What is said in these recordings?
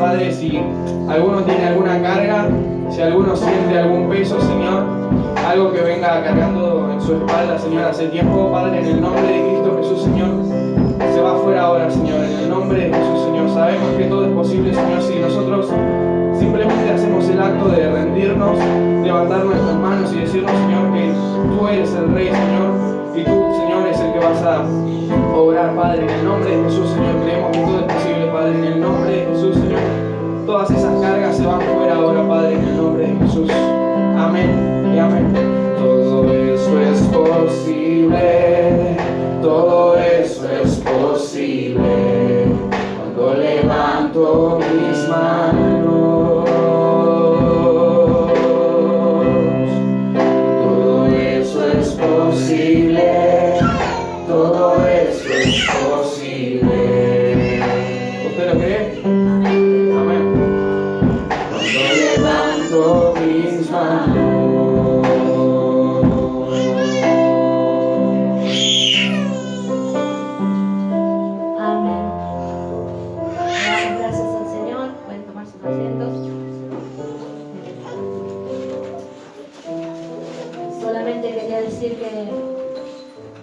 Padre, si alguno tiene alguna carga, si alguno siente algún peso, Señor, algo que venga cargando en su espalda, Señor, hace tiempo, Padre, en el nombre de Cristo Jesús, Señor, se va fuera ahora, Señor, en el nombre de Jesús, Señor. Sabemos que todo es posible, Señor, si nosotros simplemente hacemos el acto de rendirnos, levantar nuestras manos y decirnos, Señor, que tú eres el Rey, Señor, y tú, Señor, es el que vas a obrar, Padre, en el nombre de Jesús, Señor. Creemos que todo es posible, Padre, en el nombre de Jesús, Señor. Todas esas cargas se van fuera ahora, Padre, en el nombre de Jesús. Amén y amén. Todo eso es posible, todo eso es posible, cuando levanto mis manos. Todo eso es posible, todo eso es posible. ¿Usted lo cree? Amén. Cuando levanto mis manos.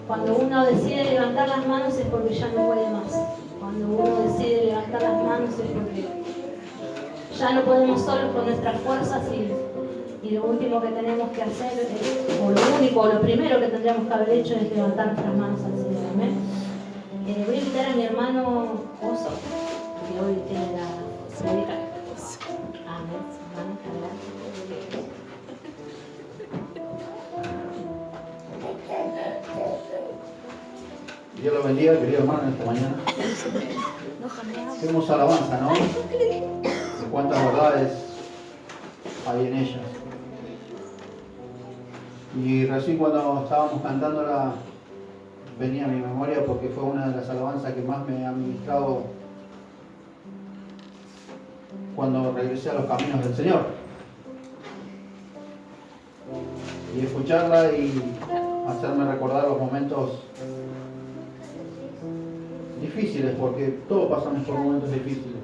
Cuando uno decide levantar las manos es porque ya no puede más. Cuando uno decide levantar las manos es porque ya no podemos solos con nuestras fuerzas y lo último que tenemos que hacer, o lo primero que tendríamos que haber hecho es levantar nuestras manos al Señor. Amén. Voy a invitar a mi hermano Oso, que hoy tiene la predica. Amén. Hermano, adelante. Dios lo bendiga, querido hermano, en esta mañana. Hacemos alabanza, ¿no? De cuántas verdades hay en ellas. Y recién cuando estábamos cantándola, venía a mi memoria porque fue una de las alabanzas que más me ha ministrado cuando regresé a los caminos del Señor. Y escucharla y hacerme recordar los momentos difíciles, porque todos pasamos por momentos difíciles,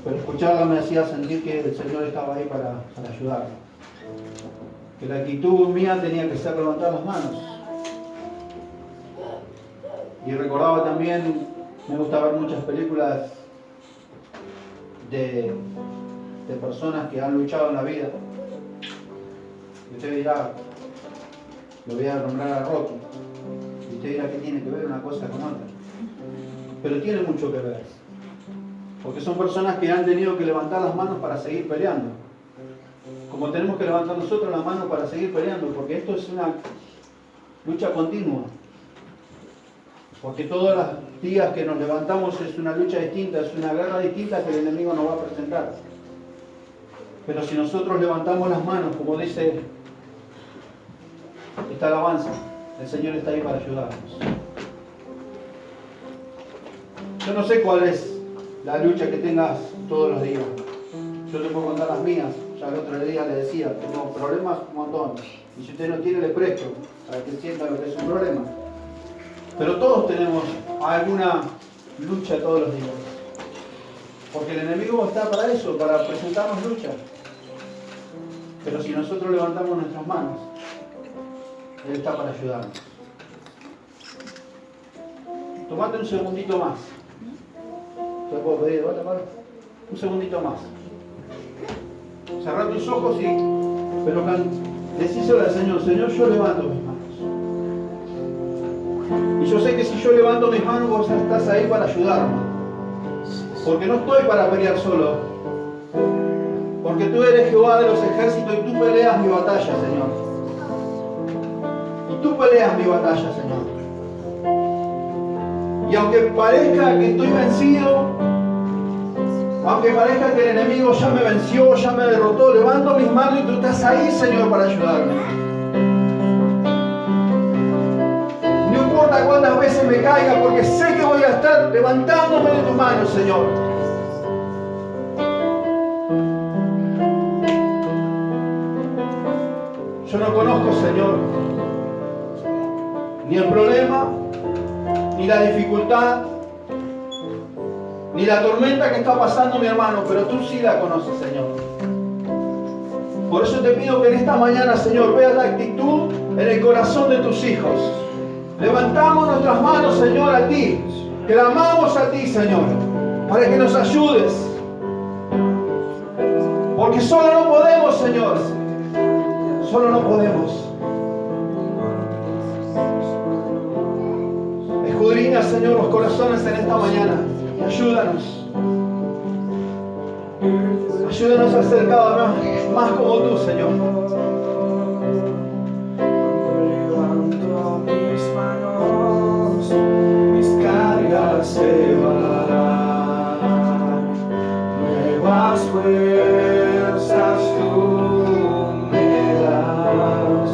pero escucharla me hacía sentir que el Señor estaba ahí para ayudarme, que la actitud mía tenía que ser levantar las manos. Y recordaba también, me gusta ver muchas películas de personas que han luchado en la vida, y usted dirá, lo voy a nombrar a Rocky, y usted dirá que tiene que ver una cosa con otra. Pero tiene mucho que ver, porque son personas que han tenido que levantar las manos para seguir peleando, como tenemos que levantar nosotros las manos para seguir peleando, porque esto es una lucha continua, porque todos los días que nos levantamos es una lucha distinta, es una guerra distinta que el enemigo nos va a presentar. Pero si nosotros levantamos las manos, como dice esta alabanza, el Señor está ahí para ayudarnos. Yo no sé cuál es la lucha que tengas todos los días. Yo te puedo contar las mías. Ya el otro día le decía, tengo problemas un montón. Y si usted no tiene, le presto, para que sienta lo que es un problema. Pero todos tenemos alguna lucha todos los días. Porque el enemigo está para eso, para presentarnos luchas. Pero si nosotros levantamos nuestras manos, Él está para ayudarnos. Tomate un segundito más. ¿Te puedo pedir de vuelta, Pablo? Un segundito más. Cerrá tus ojos pero decíselo al Señor, Señor, yo levanto mis manos. Y yo sé que si yo levanto mis manos, vos estás ahí para ayudarme. Porque no estoy para pelear solo. Porque tú eres Jehová de los ejércitos y tú peleas mi batalla, Señor. Y tú peleas mi batalla, Señor. Y aunque parezca que estoy vencido, aunque parezca que el enemigo ya me venció, ya me derrotó, levanto mis manos y tú estás ahí, Señor, para ayudarme. No importa cuántas veces me caiga, porque sé que voy a estar levantándome de tus manos, Señor. Yo no conozco, Señor, ni el problema, ni la dificultad, ni la tormenta que está pasando mi hermano, pero tú sí la conoces, Señor. Por eso te pido que en esta mañana, Señor, veas la actitud en el corazón de tus hijos. Levantamos nuestras manos, Señor, a ti. Clamamos a ti, Señor, para que nos ayudes. Porque solo no podemos, Señor. Solo no podemos. Escudriña, Señor, los corazones en esta mañana y ayúdanos. Ayúdanos a ser cada vez más como tú, Señor. Levanto mis manos, mis cargas se van, nuevas fuerzas tú me das,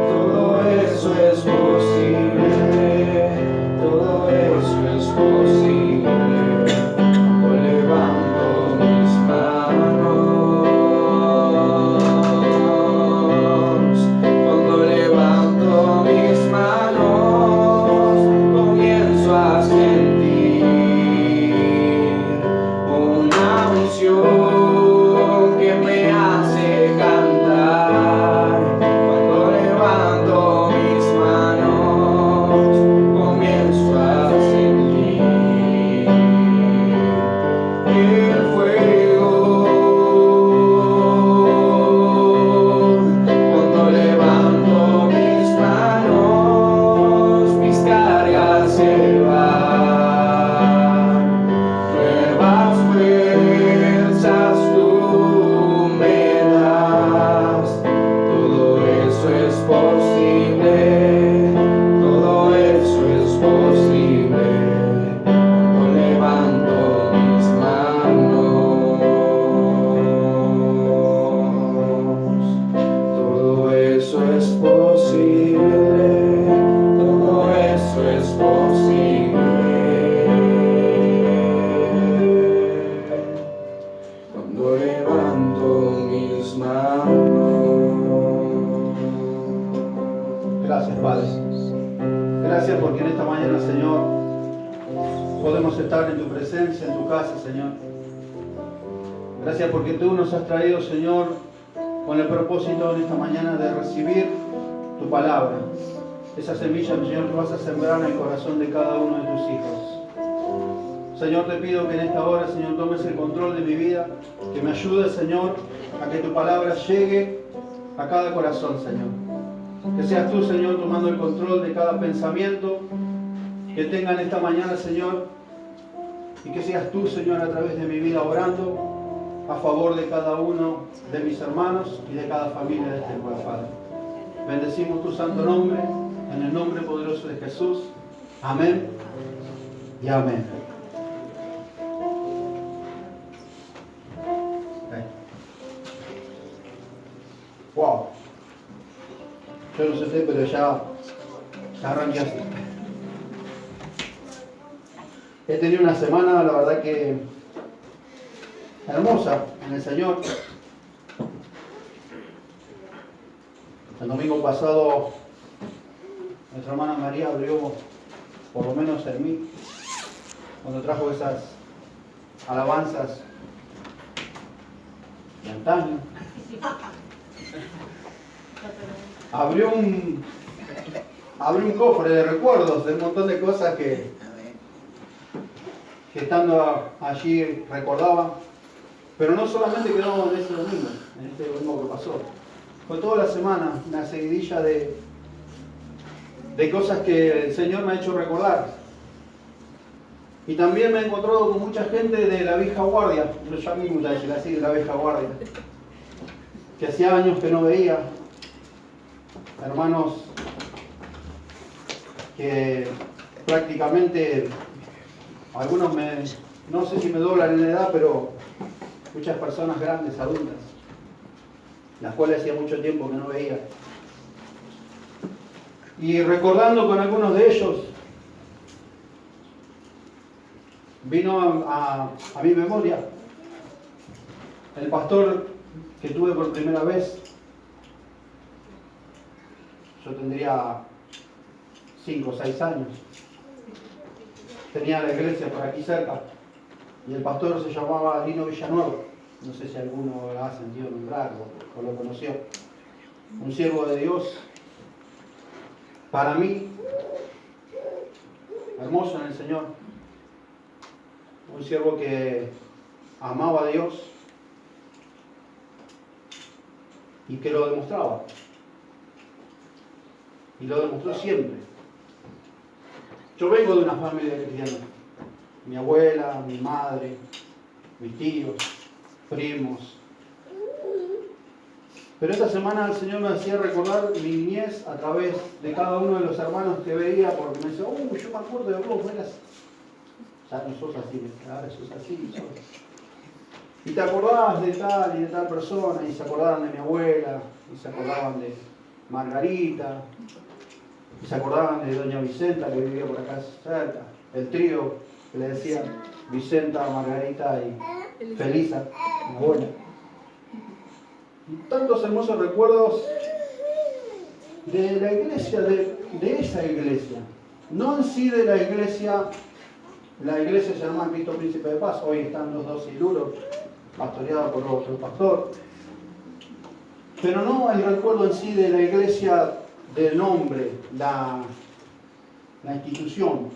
todo eso es posible, todo eso es posible. Cuando levanto mis manos, cuando levanto mis manos, comienzo a sentir una unción que me hace cantar. Cuando levanto mis manos, comienzo a sentir el fuego. Cuando levanto mis manos, mis cargas se van, nuevas fuerzas tú me das, todo eso es posible, todo eso es posible. Cuando levanto mis manos, todo eso es posible, todo eso es posible. Cuando levanto mis manos. Gracias, Padre. Gracias porque en esta mañana, Señor, podemos estar en tu presencia, en tu casa, Señor. Gracias porque tú nos has traído, Señor, con el propósito en esta mañana de recibir tu palabra. Esa semilla, Señor, que vas a sembrar en el corazón de cada uno de tus hijos. Señor, te pido que en esta hora, Señor, tomes el control de mi vida, que me ayudes, Señor, a que tu palabra llegue a cada corazón, Señor. Que seas tú, Señor, tomando el control de cada pensamiento que tengan esta mañana, Señor, y que seas tú, Señor, a través de mi vida orando a favor de cada uno de mis hermanos y de cada familia de este lugar, Padre. Bendecimos tu santo nombre, en el nombre poderoso de Jesús. Amén y amén. Okay. Wow. Yo no sé usted, pero ya arranqué. He tenido una semana, la verdad que hermosa en el Señor. El domingo pasado nuestra hermana María abrió, por lo menos en mí, cuando trajo esas alabanzas de antaño. Abrió un cofre de recuerdos de un montón de cosas que estando allí recordaba. Pero no solamente quedó en este domingo que pasó. Fue toda la semana una seguidilla de cosas que el Señor me ha hecho recordar. Y también me he encontrado con mucha gente de la vieja guardia, yo ya mismo la decía así, de la vieja guardia, que hacía años que no veía. Hermanos que prácticamente, algunos no sé si me doblan en edad, pero muchas personas grandes, adultas, las cuales hacía mucho tiempo que no veía. Y recordando con algunos de ellos, vino a mi memoria el pastor que tuve por primera vez. Yo tendría 5 o 6 años. Tenía la iglesia por aquí cerca. Y el pastor se llamaba Lino Villanueva. No sé si alguno ha sentido nombrarlo o lo conoció. Un siervo de Dios, para mí, hermoso en el Señor. Un siervo que amaba a Dios y que lo demostraba. Y lo demostró siempre. Yo vengo de una familia cristiana. Mi abuela, mi madre, mis tíos, primos. Pero esta semana el Señor me hacía recordar mi niñez a través de cada uno de los hermanos que veía, porque me decía, yo me acuerdo de vos, eras... Ya no sos así, ahora sos así, sos... Y te acordabas de tal y de tal persona, y se acordaban de mi abuela, y se acordaban de Margarita, y se acordaban de doña Vicenta, que vivía por acá cerca, el trío que le decían Vicenta, Margarita y Felisa, mi abuela. Y tantos hermosos recuerdos de la iglesia, de esa iglesia. No en sí de la iglesia se llama Cristo Príncipe de Paz, hoy están los dos siluros, pastoreados por otro pastor. Pero no el recuerdo en sí de la iglesia del nombre, la institución.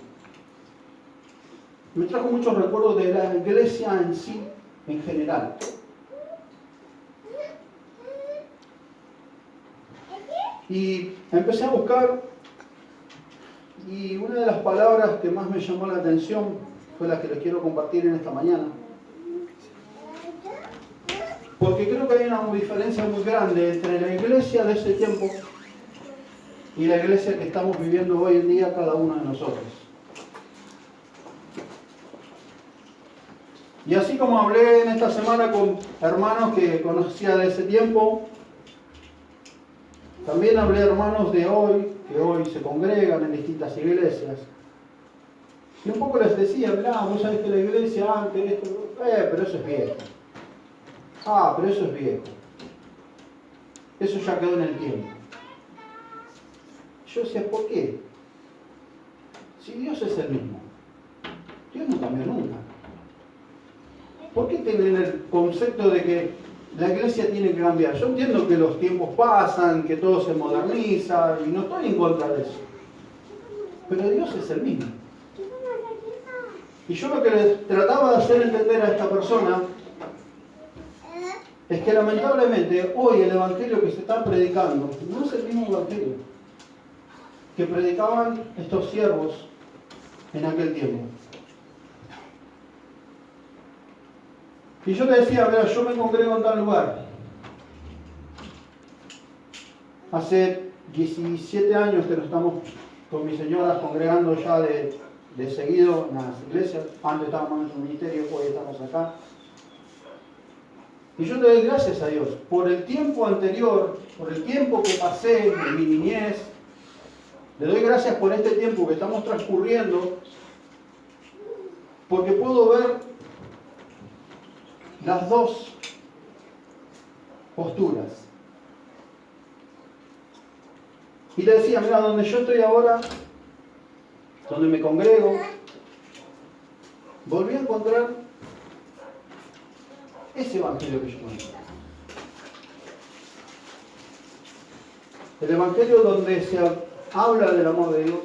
Me trajo muchos recuerdos de la iglesia en sí, en general. Y empecé a buscar, y una de las palabras que más me llamó la atención fue la que les quiero compartir en esta mañana. Porque creo que hay una diferencia muy grande entre la iglesia de ese tiempo y la iglesia que estamos viviendo hoy en día cada uno de nosotros. Y así como hablé en esta semana con hermanos que conocía de ese tiempo, también hablé de hermanos de hoy, que hoy se congregan en distintas iglesias. Y un poco les decía, mirá, vos sabés que la iglesia antes, esto, pero eso es viejo. Pero eso es viejo. Eso ya quedó en el tiempo. Yo decía, ¿por qué? Si Dios es el mismo. Dios no cambió nunca. ¿Por qué tienen el concepto de que la iglesia tiene que cambiar? Yo entiendo que los tiempos pasan, que todo se moderniza, y no estoy en contra de eso. Pero Dios es el mismo. Y yo lo que les trataba de hacer entender a esta persona es que lamentablemente hoy el evangelio que se está predicando no es el mismo evangelio que predicaban estos siervos en aquel tiempo. Y yo le decía, mira, yo me congrego en tal lugar. Hace 17 años que nos estamos con mi señora congregando ya de seguido en las iglesias. Antes estábamos en nuestro ministerio, hoy estamos acá. Y yo le doy gracias a Dios por el tiempo anterior, por el tiempo que pasé en mi niñez. Le doy gracias por este tiempo que estamos transcurriendo, porque puedo ver las dos posturas. Y le decía, mira, donde yo estoy ahora, donde me congrego, volví a encontrar ese evangelio que yo conozco. El evangelio donde se habla del amor de Dios.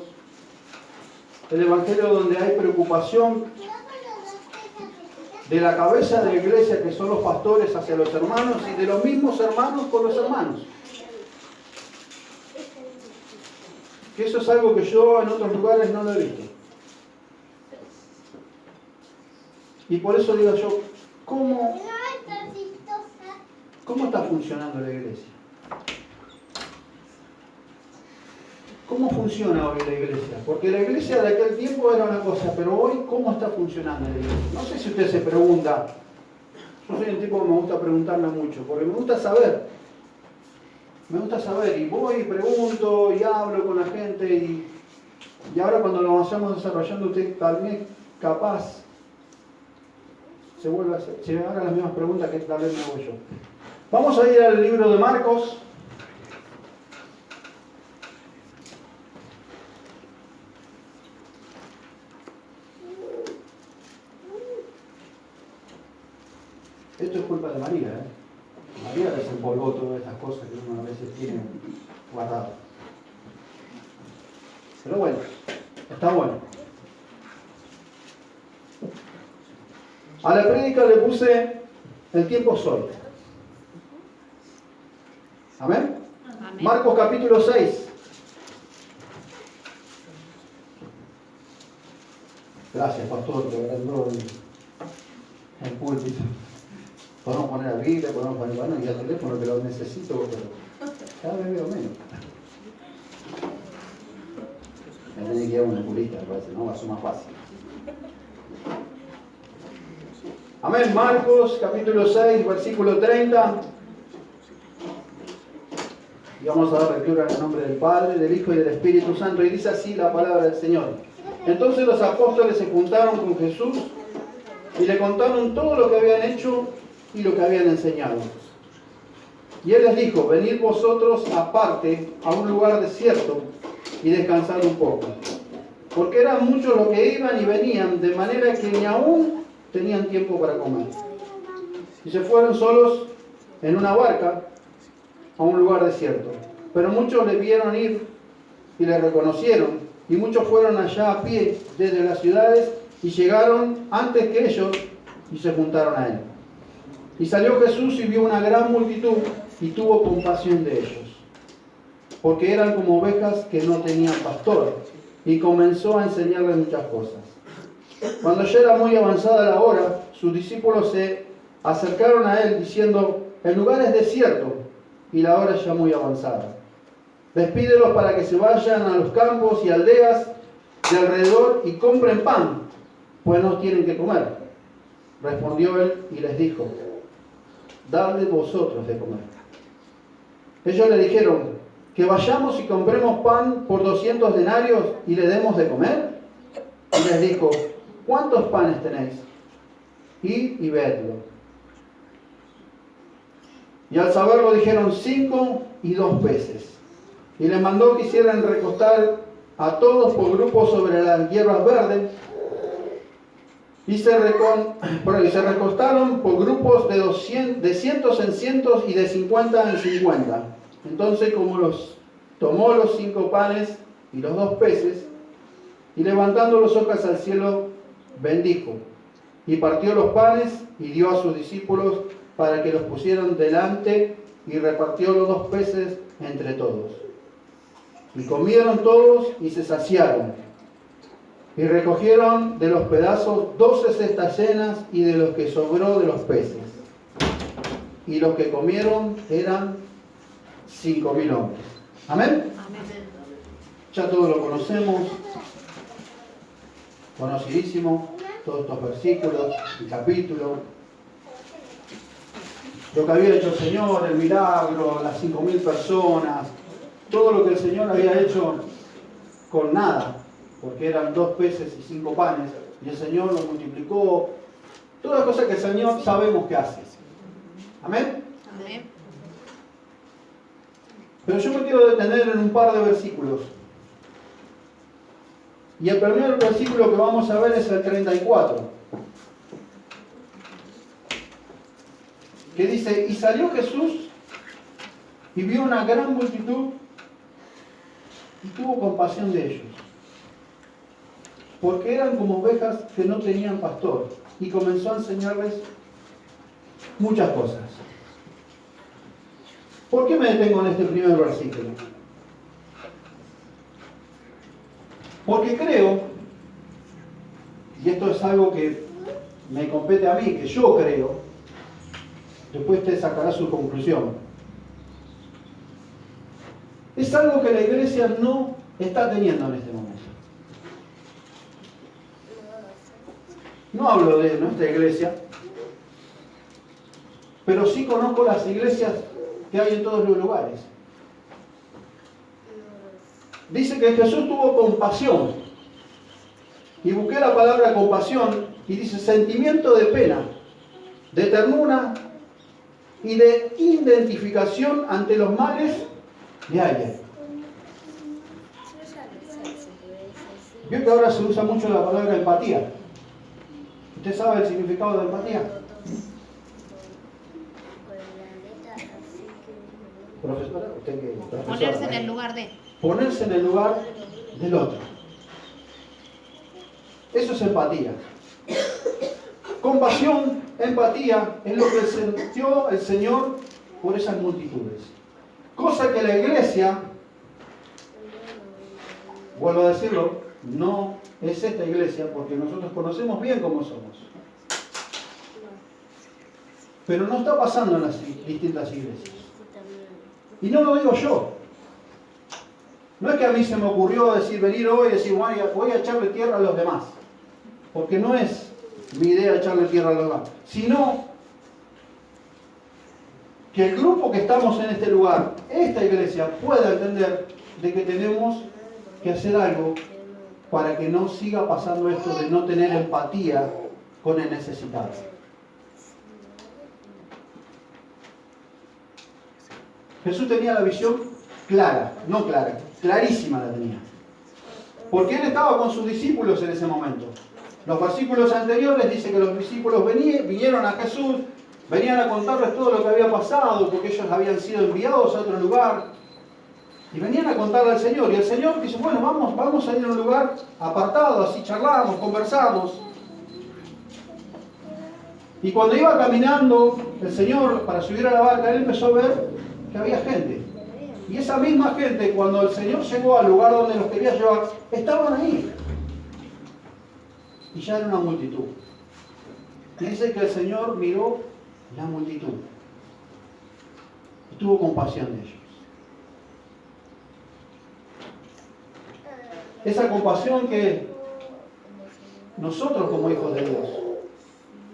El evangelio donde hay preocupación de la cabeza de la iglesia, que son los pastores, hacia los hermanos, y de los mismos hermanos con los hermanos. Que eso es algo que yo en otros lugares no lo he visto. Y por eso digo yo, ¿cómo está funcionando la iglesia? ¿Cómo funciona hoy la iglesia? Porque la iglesia de aquel tiempo era una cosa, pero hoy, ¿cómo está funcionando la iglesia? No sé si usted se pregunta. Yo soy un tipo que me gusta preguntarme mucho, porque me gusta saber. Me gusta saber, y voy y pregunto, y hablo con la gente, y ahora cuando lo vayamos desarrollando, usted también capaz se hagan las mismas preguntas que tal vez me hago yo. Vamos a ir al libro de Marcos. Esto es culpa de María, ¿eh? María desempolvó todas estas cosas que uno a veces tiene guardado. Pero bueno, está bueno. A la prédica le puse el tiempo soy. ¿Amén? Amén. Marcos capítulo 6. Gracias, pastor, que agrandó el púlpito. Podemos poner la Biblia, podemos poner y el teléfono, que lo necesito, pero cada vez veo menos. Me tenía que ir a un oculista, me parece, ¿no? Va a ser más fácil. Amén. Marcos capítulo 6, versículo 30. Y vamos a dar lectura en el nombre del Padre, del Hijo y del Espíritu Santo. Y dice así la palabra del Señor. Entonces los apóstoles se juntaron con Jesús y le contaron todo lo que habían hecho y lo que habían enseñado. Y él les dijo: venid vosotros aparte a un lugar desierto y descansad un poco. Porque eran muchos los que iban y venían, de manera que ni aún tenían tiempo para comer. Y se fueron solos en una barca a un lugar desierto. Pero muchos le vieron ir y le reconocieron, y muchos fueron allá a pie desde las ciudades y llegaron antes que ellos y se juntaron a él. Y salió Jesús y vio una gran multitud y tuvo compasión de ellos, porque eran como ovejas que no tenían pastor, y comenzó a enseñarles muchas cosas. Cuando ya era muy avanzada la hora, sus discípulos se acercaron a él diciendo: el lugar es desierto y la hora ya muy avanzada. Despídelos para que se vayan a los campos y aldeas de alrededor y compren pan, pues no tienen que comer. Respondió él y les dijo: dadle vosotros de comer. Ellos le dijeron: que vayamos y compremos pan por 200 denarios y le demos de comer. Y les dijo: ¿cuántos panes tenéis? Id y vedlo. Y al saberlo dijeron: 5 y 2 peces. Y les mandó que hicieran recostar a todos por grupos sobre las hierbas verdes. Y se recostaron por grupos de cientos en cientos y de 50 en 50. Entonces, como tomó los 5 panes y los 2 peces, y levantando los ojos al cielo, bendijo, y partió los panes y dio a sus discípulos para que los pusieran delante, y repartió los 2 peces entre todos. Y comieron todos y se saciaron, y recogieron de los pedazos 12 cestas llenas y de los que sobró de los peces. Y los que comieron eran 5.000 hombres. ¿Amén? Amén. Ya todos lo conocemos, conocidísimo, todos estos versículos, el capítulo, lo que había hecho el Señor, el milagro, las 5.000 personas, todo lo que el Señor había hecho con nada, porque eran 2 peces y 5 panes, y el Señor lo multiplicó, todas las cosas que el Señor sabemos que hace. ¿Amén? Amén. Pero yo me quiero detener en un par de versículos. Y el primer versículo que vamos a ver es el 34. Que dice: y salió Jesús y vio una gran multitud y tuvo compasión de ellos, porque eran como ovejas que no tenían pastor, y comenzó a enseñarles muchas cosas. ¿Por qué me detengo en este primer versículo? Porque creo, y esto es algo que me compete a mí, que yo creo, después usted sacará su conclusión, es algo que la iglesia no está teniendo en este momento. No hablo de nuestra iglesia, pero sí conozco las iglesias que hay en todos los lugares. Dice que Jesús tuvo compasión. Y busqué la palabra compasión y dice sentimiento de pena, de ternura y de identificación ante los males de alguien. Vio que ahora se usa mucho la palabra empatía. ¿Usted sabe el significado de empatía? Profesora, usted que profesora, Ponerse en el lugar de. Ponerse en el lugar del otro. Eso es empatía. Compasión, empatía, es lo que sintió el Señor por esas multitudes. Cosa que la iglesia, vuelvo a decirlo, no es esta iglesia porque nosotros conocemos bien cómo somos. Pero no está pasando en las distintas iglesias. Y no lo digo yo. No es que a mí se me ocurrió venir hoy y decir, voy a echarle tierra a los demás. Porque no es mi idea echarle tierra a los demás. Sino que el grupo que estamos en este lugar, esta iglesia, pueda entender de que tenemos que hacer algo para que no siga pasando esto de no tener empatía con el necesitado. Jesús tenía la visión clara, no clara, clarísima la tenía. Porque Él estaba con sus discípulos en ese momento. Los versículos anteriores dicen que los discípulos vinieron a Jesús, venían a contarles todo lo que había pasado, porque ellos habían sido enviados a otro lugar. Y venían a contarle al Señor. Y el Señor dice, bueno, vamos a ir a un lugar apartado, así charlamos, conversamos. Y cuando iba caminando el Señor para subir a la barca, Él empezó a ver que había gente. Y esa misma gente, cuando el Señor llegó al lugar donde los quería llevar, estaban ahí. Y ya era una multitud. Y dice que el Señor miró la multitud. Y tuvo compasión de ellos. Esa compasión que nosotros como hijos de Dios,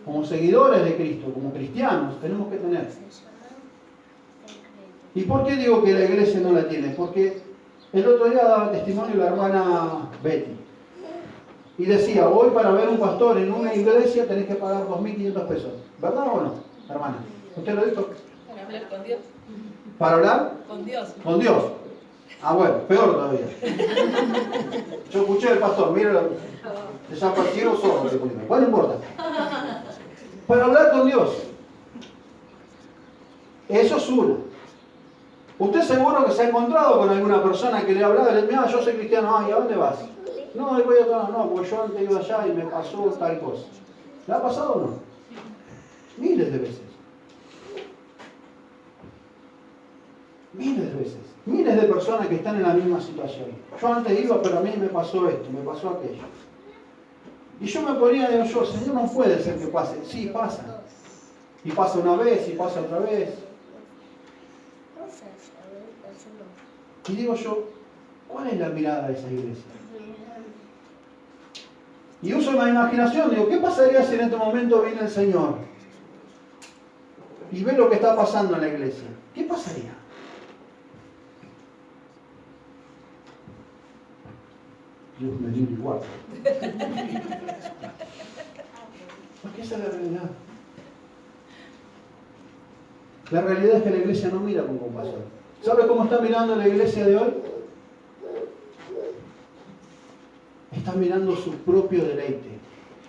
como seguidores de Cristo, como cristianos, tenemos que tener. ¿Y por qué digo que la iglesia no la tiene? Porque el otro día daba testimonio la hermana Betty. Y decía, hoy para ver un pastor en una iglesia tenés que pagar 2.500 pesos. ¿Verdad o no, hermana? ¿Usted lo dijo? Para hablar con Dios. ¿Para hablar? Con Dios. Con Dios. Ah, bueno, peor todavía. Yo escuché al pastor, mira, desaparecido solo. Bueno, no importa. Para hablar con Dios. Eso es uno. Usted seguro que se ha encontrado con alguna persona que le ha hablado y le dice, mira, yo soy cristiano, ¿y a dónde vas? No, voy a otro, no, porque yo antes iba allá y me pasó tal cosa. ¿Le ha pasado o no? Miles de veces. Miles de veces. Miles de personas que están en la misma situación. Yo antes iba, pero a mí me pasó esto, me pasó aquello. Y yo me ponía, digo yo, Señor, no puede ser que pase. Sí, pasa. Y pasa una vez, y pasa otra vez. Y digo yo, ¿cuál es la mirada de esa iglesia? Y uso mi imaginación, digo, ¿qué pasaría si en este momento viene el Señor y ve lo que está pasando en la iglesia? ¿Qué pasaría? Dios me libre igual. Porque esa es la realidad. La realidad es que la iglesia no mira con compasión. ¿Sabe cómo está mirando la iglesia de hoy? Está mirando su propio deleite.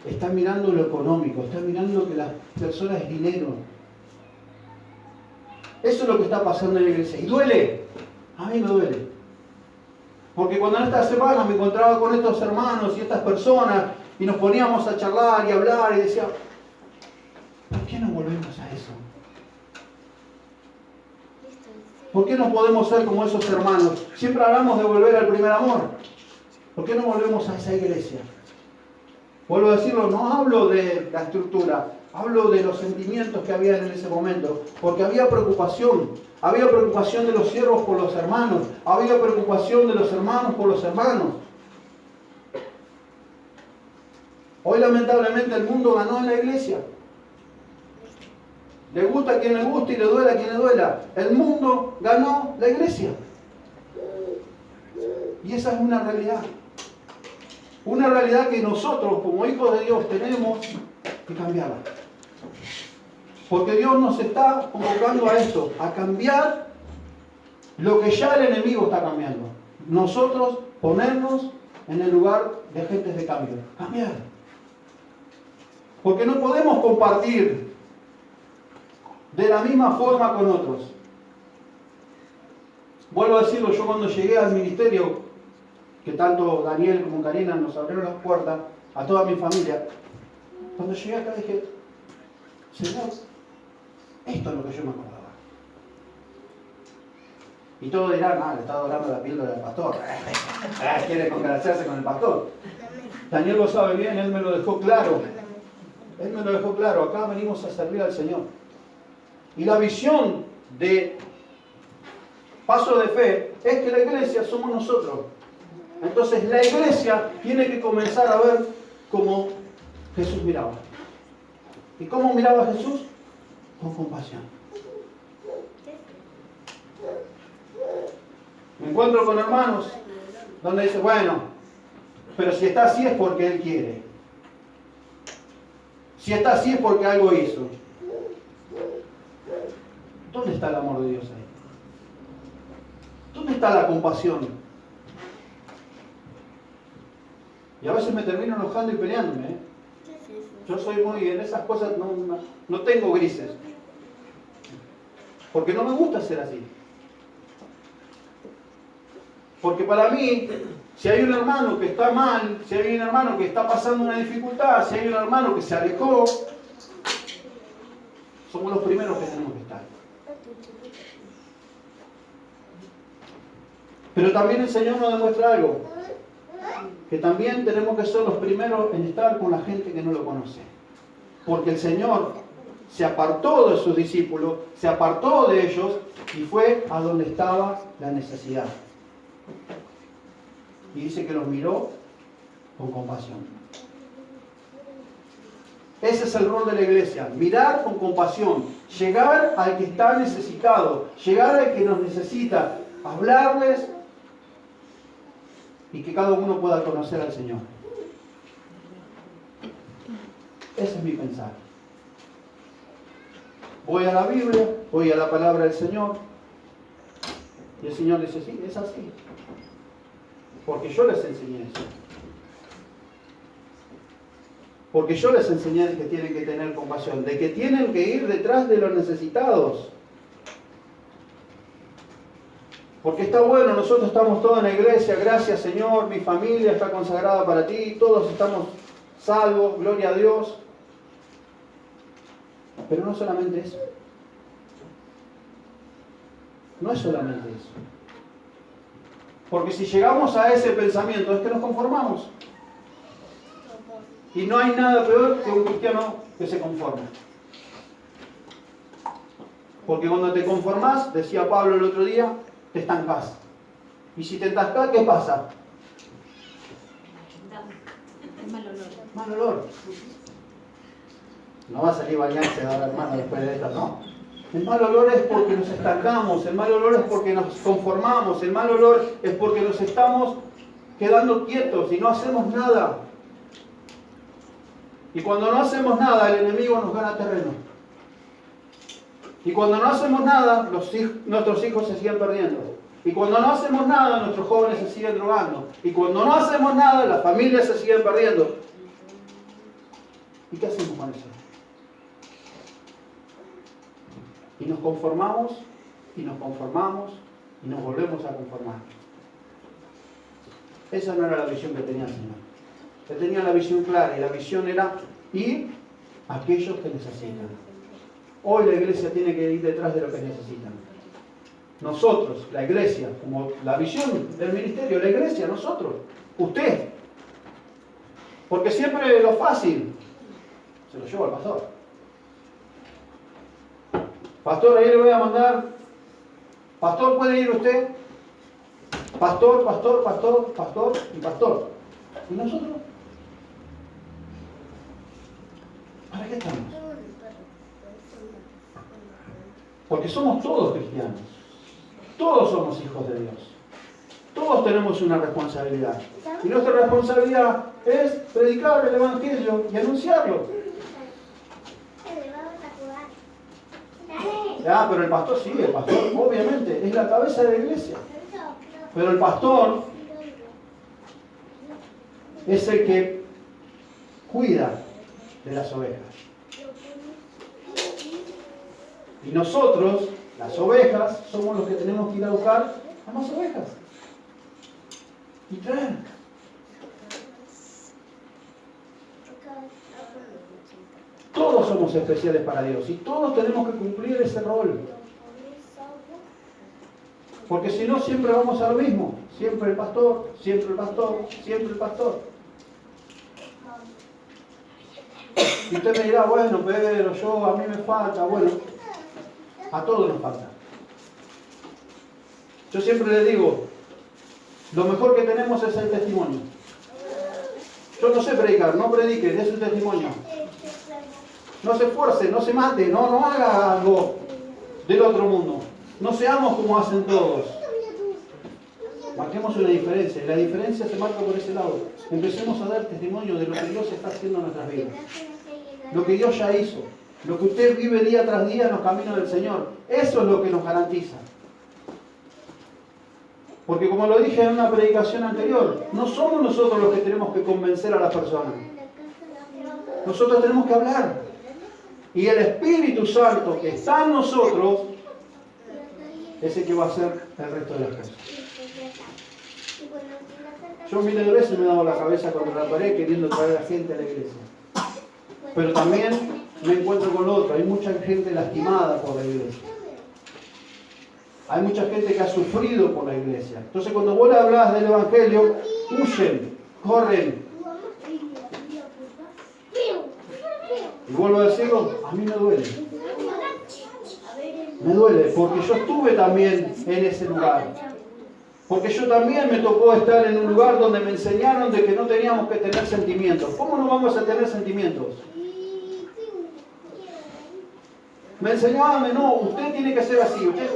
Está mirando lo económico. Está mirando que las personas es dinero. Eso es lo que está pasando en la iglesia. ¿Y duele? A mí me duele. Porque cuando en esta semana me encontraba con estos hermanos y estas personas y nos poníamos a charlar y hablar y decía, ¿por qué no volvemos a eso? ¿Por qué no podemos ser como esos hermanos? Siempre hablamos de volver al primer amor. ¿Por qué no volvemos a esa iglesia? Vuelvo a decirlo, no hablo de la estructura, hablo de los sentimientos que había en ese momento. Porque había preocupación de los siervos por los hermanos, había preocupación de los hermanos por los hermanos. Hoy lamentablemente el mundo ganó en la iglesia. Le gusta a quien le gusta y le duele a quien le duela. El mundo ganó la iglesia. Y esa es una realidad. Una realidad que nosotros, como hijos de Dios, tenemos que cambiarla. Porque Dios nos está convocando a esto, a cambiar lo que ya el enemigo está cambiando. Nosotros ponernos en el lugar de agentes de cambio. Cambiar. Porque no podemos compartir de la misma forma con otros. Vuelvo a decirlo, yo cuando llegué al ministerio, que tanto Daniel como Karina nos abrieron las puertas, a toda mi familia, cuando llegué acá dije, Señor, esto es lo que yo me acordaba. Y todos dirán, le está adorando la píldora del pastor. Quiere congraciarse con el pastor. Daniel lo sabe bien, él me lo dejó claro. Él me lo dejó claro, acá venimos a servir al Señor. Y la visión de Paso de Fe es que la iglesia somos nosotros. Entonces la iglesia tiene que comenzar a ver cómo Jesús miraba. ¿Y cómo miraba Jesús? Con compasión. Me encuentro con hermanos donde dice, bueno, pero si está así es porque Él quiere. Si está así es porque algo hizo. ¿Dónde está el amor de Dios ahí? ¿Dónde está la compasión? Y a veces me termino enojando y peleándome. Yo soy muy, en esas cosas no tengo grises. Porque no me gusta ser así. Porque para mí, si hay un hermano que está mal, si hay un hermano que está pasando una dificultad, si hay un hermano que se alejó, somos los primeros que tenemos que estar. Pero también el Señor nos demuestra algo, que también tenemos que ser los primeros en estar con la gente que no lo conoce. Porque el Señor se apartó de sus discípulos, se apartó de ellos y fue a donde estaba la necesidad. Y dice que los miró con compasión. Ese es el rol de la iglesia, mirar con compasión, llegar al que está necesitado, llegar al que nos necesita, hablarles y que cada uno pueda conocer al Señor. Ese es mi pensar. Voy a la Biblia, voy a la palabra del Señor y el Señor dice, sí, es así. Porque yo les enseñé eso. Porque yo les enseñé que tienen que tener compasión, de que tienen que ir detrás de los necesitados. Porque está bueno, nosotros estamos todos en la iglesia, gracias Señor, mi familia está consagrada para ti, todos estamos salvos, gloria a Dios. Pero no solamente eso. No es solamente eso. Porque si llegamos a ese pensamiento es que nos conformamos. Y no hay nada peor que un cristiano que se conforme. Porque cuando te conformás, decía Pablo el otro día, te estancás. Y si te estancás, ¿qué pasa? Mal olor. Mal olor. No va a salir bañarse ahora, hermano, después de esto, no. El mal olor es porque nos estancamos, el mal olor es porque nos conformamos, el mal olor es porque nos estamos quedando quietos y no hacemos nada. Y cuando no hacemos nada, el enemigo nos gana terreno. Y cuando no hacemos nada, nuestros hijos se siguen perdiendo. Y cuando no hacemos nada, nuestros jóvenes se siguen drogando. Y cuando no hacemos nada, las familias se siguen perdiendo. ¿Y qué hacemos con eso? Y nos conformamos, y nos conformamos, y nos volvemos a conformar. Esa no era la visión que tenía el Señor. Él tenía la visión clara, y la visión era ir a aquellos que necesitan. Hoy la iglesia tiene que ir detrás de lo que necesitan. Nosotros, la iglesia, como la visión del ministerio, la iglesia, nosotros, usted. Porque siempre lo fácil se lo lleva al pastor. Pastor, ahí le voy a mandar. Pastor, ¿puede ir usted? Pastor, pastor, pastor, pastor y pastor. ¿Y nosotros? ¿Para qué estamos? Porque somos todos cristianos. Todos somos hijos de Dios. Todos tenemos una responsabilidad. Y nuestra responsabilidad es predicar el Evangelio y anunciarlo. Pero el pastor sí, el pastor obviamente es la cabeza de la iglesia. Pero el pastor es el que cuida de las ovejas. Y nosotros, las ovejas, somos los que tenemos que ir a buscar a más ovejas. Y traer. Todos somos especiales para Dios y todos tenemos que cumplir ese rol. Porque si no, siempre vamos a lo mismo. Siempre el pastor, siempre el pastor, siempre el pastor. Y usted me dirá, bueno, Pedro, a mí me falta. Bueno, a todos nos falta. Yo siempre le digo, lo mejor que tenemos es el testimonio. Yo no sé predicar, no predique, dé su testimonio. No se esfuerce, no se mate, no haga algo del otro mundo. No seamos como hacen todos. Marquemos una diferencia, y la diferencia se marca por ese lado. Empecemos a dar testimonio de lo que Dios está haciendo en nuestras vidas. Lo que Dios ya hizo. Lo que usted vive día tras día en los caminos del Señor. Eso es lo que nos garantiza. Porque como lo dije en una predicación anterior, no somos nosotros los que tenemos que convencer a las personas. Nosotros tenemos que hablar. Y el Espíritu Santo que está en nosotros es el que va a hacer el resto de las cosas. Yo miles de veces me he dado la cabeza contra la pared queriendo traer a la gente a la iglesia. Pero también me encuentro con lo otro. Hay mucha gente lastimada por la iglesia. Hay mucha gente que ha sufrido por la iglesia. Entonces cuando vos le hablas del Evangelio, huyen, corren. Y vuelvo a decirlo, a mí me duele. Me duele porque yo estuve también en ese lugar. Porque yo también me tocó estar en un lugar donde me enseñaron de que no teníamos que tener sentimientos. ¿Cómo no vamos a tener sentimientos? Me enseñaban, no, usted tiene que ser así, usted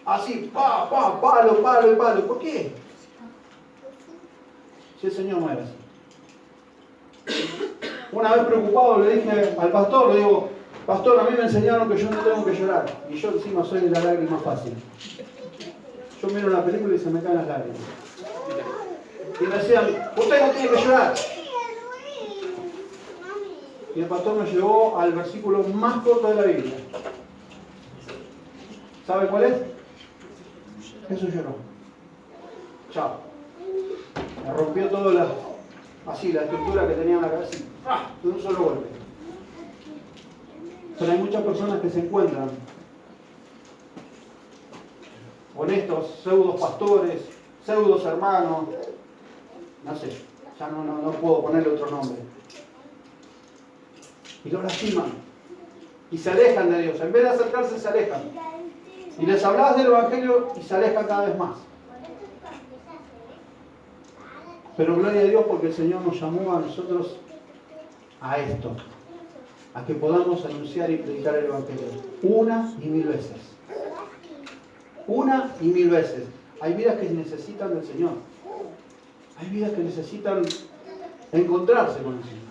así, palo. ¿Por qué? Si el Señor no era así. Una vez preocupado le dije al pastor, le digo, pastor, a mí me enseñaron que yo no tengo que llorar. Y yo encima soy de la lágrima fácil. Yo miro una película y se me caen las lágrimas. Y me decían, usted no tiene que llorar. Y el pastor me llevó al versículo más corto de la Biblia. ¿Sabe cuál es? Jesús lloró. Chao. Me rompió toda la estructura que tenía en la cabeza. De un solo golpe. Pero hay muchas personas que se encuentran con estos pseudos pastores, pseudos hermanos, no sé, ya no puedo ponerle otro nombre. Y lo lastiman. Y se alejan de Dios. En vez de acercarse, se alejan. Y les hablas del Evangelio y se alejan cada vez más. Pero gloria a Dios porque el Señor nos llamó a nosotros a esto. A que podamos anunciar y predicar el Evangelio. Una y mil veces. Una y mil veces. Hay vidas que necesitan del Señor. Hay vidas que necesitan encontrarse con el Señor.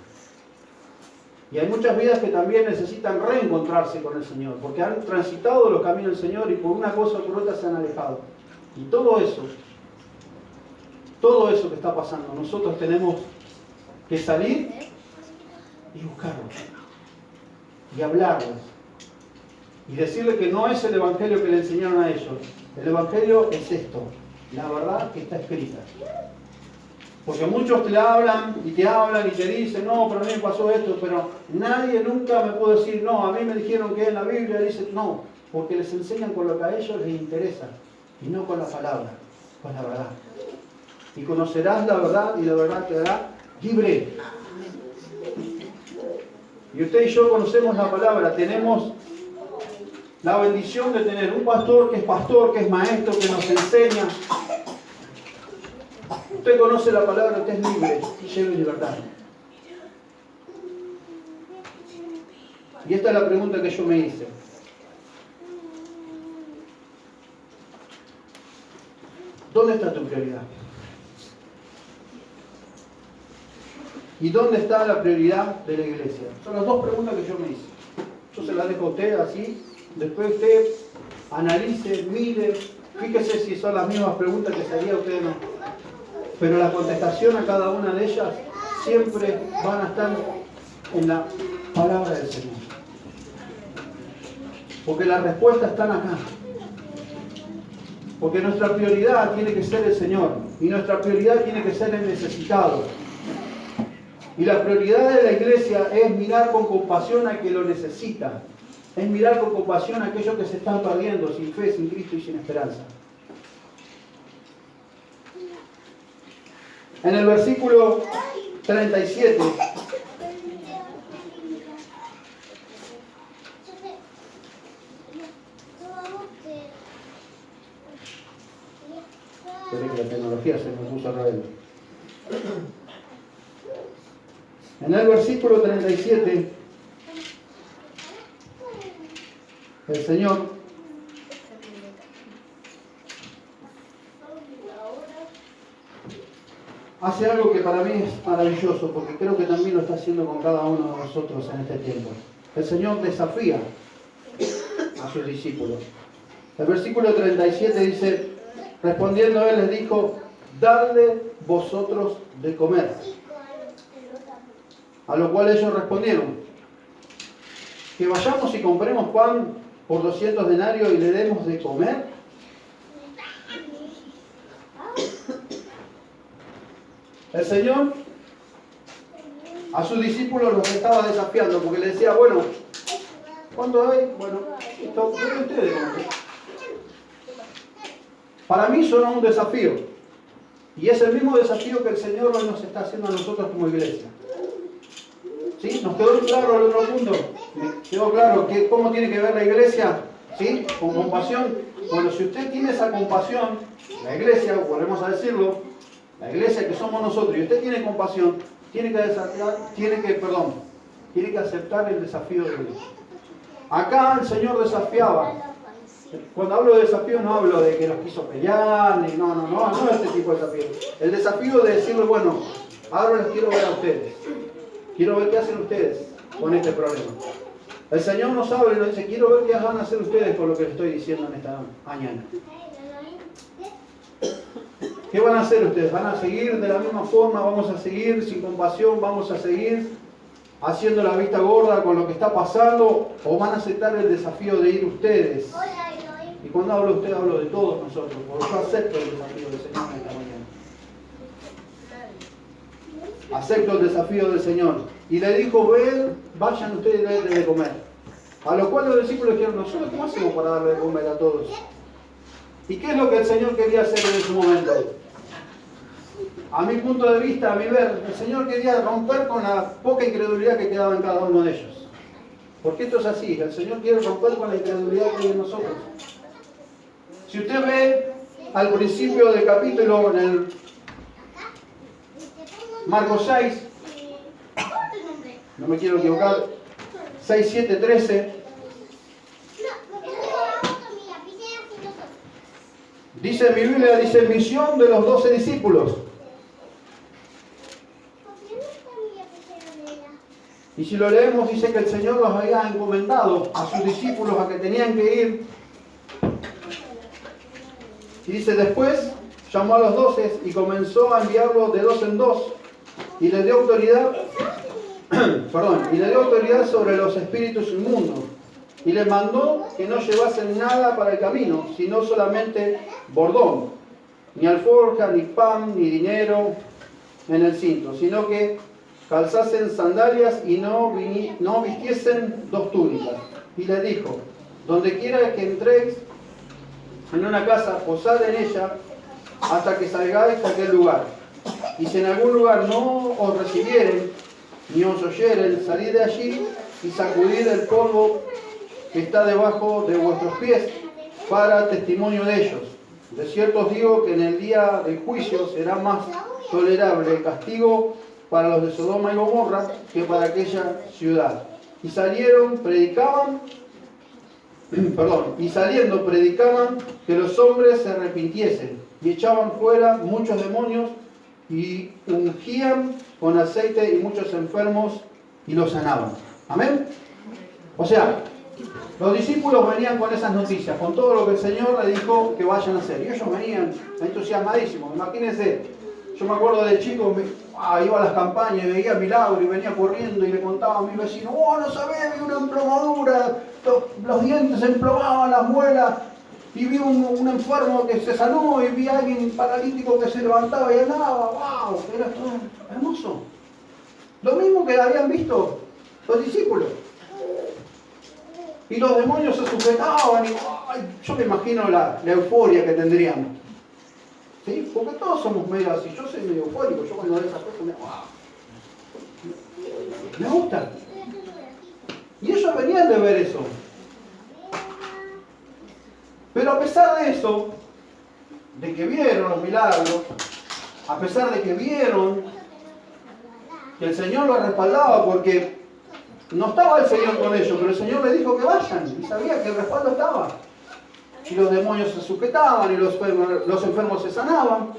Y hay muchas vidas que también necesitan reencontrarse con el Señor, porque han transitado los caminos del Señor y por una cosa o por otra se han alejado. Y todo eso que está pasando, nosotros tenemos que salir y buscarlos. Y hablarles. Y decirle que no es el Evangelio que le enseñaron a ellos. El Evangelio es esto, la verdad que está escrita. Porque muchos te hablan y te dicen, no, pero a mí me pasó esto, pero nadie nunca me puede decir, no, a mí me dijeron que en la Biblia dice, no, porque les enseñan con lo que a ellos les interesa, y no con la palabra, con la verdad. Y conocerás la verdad, y la verdad te hará libre. Y usted y yo conocemos la palabra, tenemos la bendición de tener un pastor, que es maestro, que nos enseña. Usted conoce la palabra, usted es libre y lleno de libertad. Y esta es la pregunta que yo me hice. ¿Dónde está tu prioridad? ¿Y dónde está la prioridad de la iglesia? Son las dos preguntas que yo me hice. Yo se las dejo a usted así. Después usted analice, mire, fíjese si son las mismas preguntas que se haría usted o no. Pero la contestación a cada una de ellas siempre van a estar en la palabra del Señor. Porque las respuestas están acá. Porque nuestra prioridad tiene que ser el Señor. Y nuestra prioridad tiene que ser el necesitado. Y la prioridad de la iglesia es mirar con compasión al que lo necesita. Es mirar con compasión a aquellos que se están perdiendo, sin fe, sin Cristo y sin esperanza. En el versículo 37, espero que la tecnología se me puso a revés. En el versículo 37, el Señor hace algo que para mí es maravilloso, porque creo que también lo está haciendo con cada uno de nosotros en este tiempo. El Señor desafía a sus discípulos. El versículo 37 dice, respondiendo él les dijo, dadle vosotros de comer. A lo cual ellos respondieron, que vayamos y compremos pan por 200 denarios y le demos de comer. El Señor a sus discípulos los estaba desafiando porque le decía, bueno, ¿cuánto hay? Bueno, esto de ustedes. Para mí son un desafío. Y es el mismo desafío que el Señor hoy nos está haciendo a nosotros como iglesia. ¿Sí? ¿Nos quedó claro el otro punto? ¿Me quedó claro cómo tiene que ver la iglesia? ¿Sí? Con compasión. Bueno, si usted tiene esa compasión, la iglesia, volvemos a decirlo, la iglesia que somos nosotros, y usted tiene compasión, tiene que aceptar el desafío de Dios. Acá el Señor desafiaba. Cuando hablo de desafío no hablo de que los quiso pelear, ni no es este tipo de desafío. El desafío de decirle, bueno, ahora los quiero ver a ustedes. Quiero ver qué hacen ustedes con este problema. El Señor nos habla y nos dice, quiero ver qué van a hacer ustedes con lo que les estoy diciendo en esta mañana. ¿Qué van a hacer ustedes? ¿Van a seguir de la misma forma? ¿Vamos a seguir sin compasión? ¿Vamos a seguir haciendo la vista gorda con lo que está pasando? ¿O van a aceptar el desafío de ir ustedes? Y cuando hablo de ustedes, hablo de todos nosotros, porque yo acepto el desafío del Señor en esta mañana. Acepto el desafío del Señor. Y le dijo, vayan ustedes y denle de comer. A lo cual los discípulos dijeron, nosotros ¿cómo hacemos para darle de comer a todos? ¿Y qué es lo que el Señor quería hacer en ese momento? A mi punto de vista, a mi ver, el Señor quería romper con la poca incredulidad que quedaba en cada uno de ellos. Porque esto es así, el Señor quiere romper con la incredulidad que hay en nosotros. Si usted ve al principio del capítulo, en el Marcos 6, no me quiero equivocar, 6, 7, 13, dice en mi Biblia, dice misión de los 12 discípulos. Y si lo leemos, dice que el Señor los había encomendado a sus discípulos a que tenían que ir. Y dice, después llamó a los 12 y comenzó a enviarlos de 2 en 2. Y les dio autoridad, y le dio autoridad sobre los espíritus inmundos. Y les mandó que no llevasen nada para el camino, sino solamente bordón, ni alforja, ni pan, ni dinero en el cinto, sino que calzasen sandalias y no vistiesen 2 túnicas. Y les dijo, donde quiera que entréis en una casa, posad en ella hasta que salgáis de aquel lugar. Y si en algún lugar no os recibieren, ni os oyeren, salid de allí y sacudid el polvo que está debajo de vuestros pies para testimonio de ellos. De cierto os digo que en el día del juicio será más tolerable el castigo para los de Sodoma y Gomorra que para aquella ciudad. Y saliendo predicaban que los hombres se arrepintiesen y echaban fuera muchos demonios y ungían con aceite y muchos enfermos y los sanaban. Amén. O sea, los discípulos venían con esas noticias, con todo lo que el Señor les dijo que vayan a hacer. Y ellos venían entusiasmadísimos. Imagínense, yo me acuerdo de chico, iba a las campañas y veía milagros y venía corriendo y le contaba a mi vecino, no sabía, vi una emplomadura, los dientes se emplomaban, las muelas. y vi un enfermo que se sanó, y vi a alguien paralítico que se levantaba y andaba. ¡Wow! Era todo hermoso. Lo mismo que habían visto los discípulos. Y los demonios se sujetaban y ¡ay! Yo me imagino la euforia que tendríamos. ¿Sí? Porque todos somos medio así. Yo soy medio eufórico. Yo cuando veo esas cosas me gusta. Y ellos venían de ver eso. Pero a pesar de eso, de que vieron los milagros, a pesar de que vieron que el Señor los respaldaba, porque no estaba el Señor con ellos, pero el Señor les dijo que vayan, y sabía que el respaldo estaba. Y los demonios se sujetaban, y los enfermos se sanaban.